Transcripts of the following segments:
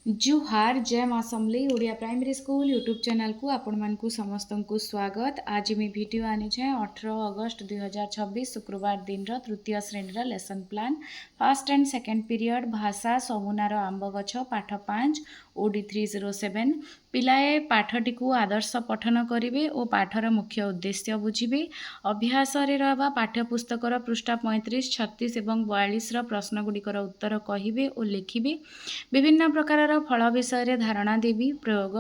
जुहार जय माँ Samalei Odia primary school YouTube channel को आपण मानकु समस्त को स्वागत। आज मैं वीडियो आनी 18 अगस्त 2026 शुक्रवार दिन तृतीय श्रेणी lesson plan first and second period भाषा समुनार आंब गछ पाठ 5 ओडी 307 पिलाए पाठटी को आदर्श पठन करेंगे और पाठर मुख्य उद्देश्य बुझे। अभ्यास रहा पाठ्यपुस्तकर पृष्ठा 35, 36 और 42 प्रश्नगुड़िकर उत्तर कहे और लिखे। विभिन्न प्रकार फल विषय धारणा देवी। प्रयोग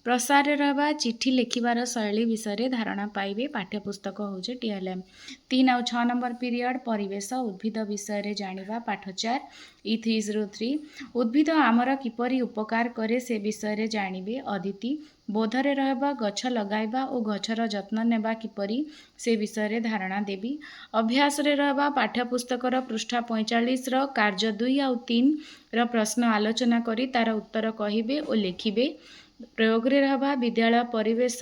प्रसार रहा चिठी लिखिबार शैली विषय धारणा पाइबे। पाठ्यपुस्तक हूँ TLM 3 और 6 नंबर पीरियड परिवेश उद्भिद विषय जानिबा। पाठ 4 E303 उद्भिद आमर किपरि उपकार करे से विषय जानिबे। अदिति बोधरे रहबा गछ लगाइबा और गछर जत्न नेबा किपरि से विषय धारणा देवी। अभ्यास रहा पाठ्यपुस्तकर पृष्ठा 45 कार्य 2 और 3 प्रश्न आलोचना करी तार उत्तर कहिबे और लिखिबे। प्रयोग रहा विद्यालय परिवेश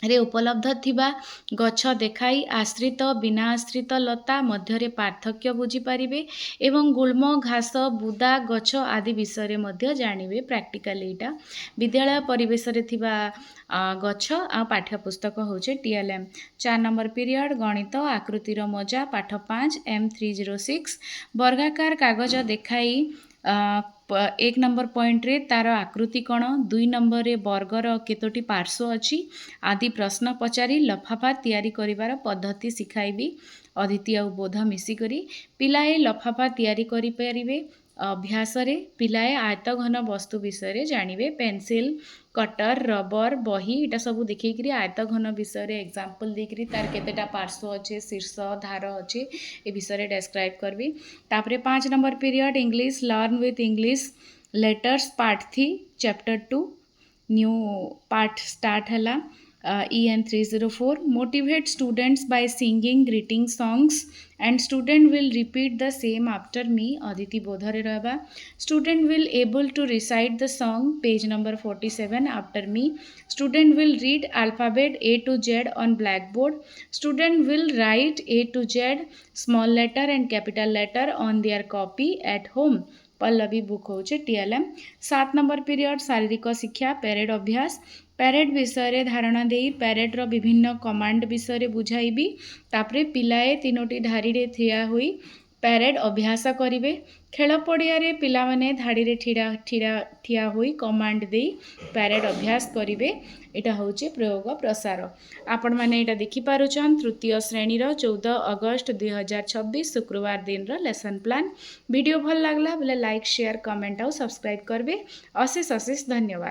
रे उपलब्ध थिबा गछ देखाई आश्रित बिना आश्रित लता मध्य पार्थक्य बुझी पारिबे एवं गुल्म घास बुदा गछ आदि विषय मध्य जानिबे। प्रैक्टिकल एटा विद्यालय परिवेश रे थिबा गछ आ पाठ्यपुस्तक होचे TLM 4 नंबर पीरियड गणित आकृतिर मजा। पाठ 5 M306 वर्गाकार कागज देखाई 1 नंबर पॉइंट रे तार आकृति कण 2 नंबर रे वर्गर केतोटी पार्श्व अच्छी आदि प्रश्न पचारि लफाफा तैयारी करिवार पद्धति सिखाइबी। अदिति और बोध मिसिकरी पिलाए लफाफा तैयारी करि परिबे। अभ्यास रे पिलाए आयतघन वस्तु विषय जानिबे। पेंसिल कटर रबर बही इटा सब देखिकी आयतघन विषय एग्जाम्पल देकरी तार केतेटा पार्श्व अच्छे शीर्ष धार अच्छे ए विषय डेस्क्राइब करबी। तापरे 5 number period English learn with English letters part 3 chapter 2 new part start है। EN 304 motivate students by singing greeting songs and student will repeat the same after me. Aditi bodhare rahba student will able to recite the song page number 47 after me. Student will read alphabet A to Z on blackboard. Student will write A to Z small letter and capital letter on their copy at home. Pallavi book होचे TLM 7 number period शारीरिक शिक्षा parade अभ्यास। Parade विषय धारणा दे parade रो विभिन्न command विषय बुझाइबी। तापरे पिलाए 3टी धाड़ी रे ठिया हुई पैरेड अभ्यास करिवे। खेल पड़िया रे पिला माने धाड़ी रे ठिया हुई कमांड दे पैरेड अभ्यास करिवे। एटा होचे प्रयोग प्रसार। आपण माने एटा देखि पारुछन तृतीय श्रेणी 14 अगस्त 2026 शुक्रवार दिन लेसन प्लान। वीडियो भल लागला बोले लाइक शेयर कमेंट और सब्सक्राइब करबे। अशेष अशेष धन्यवाद।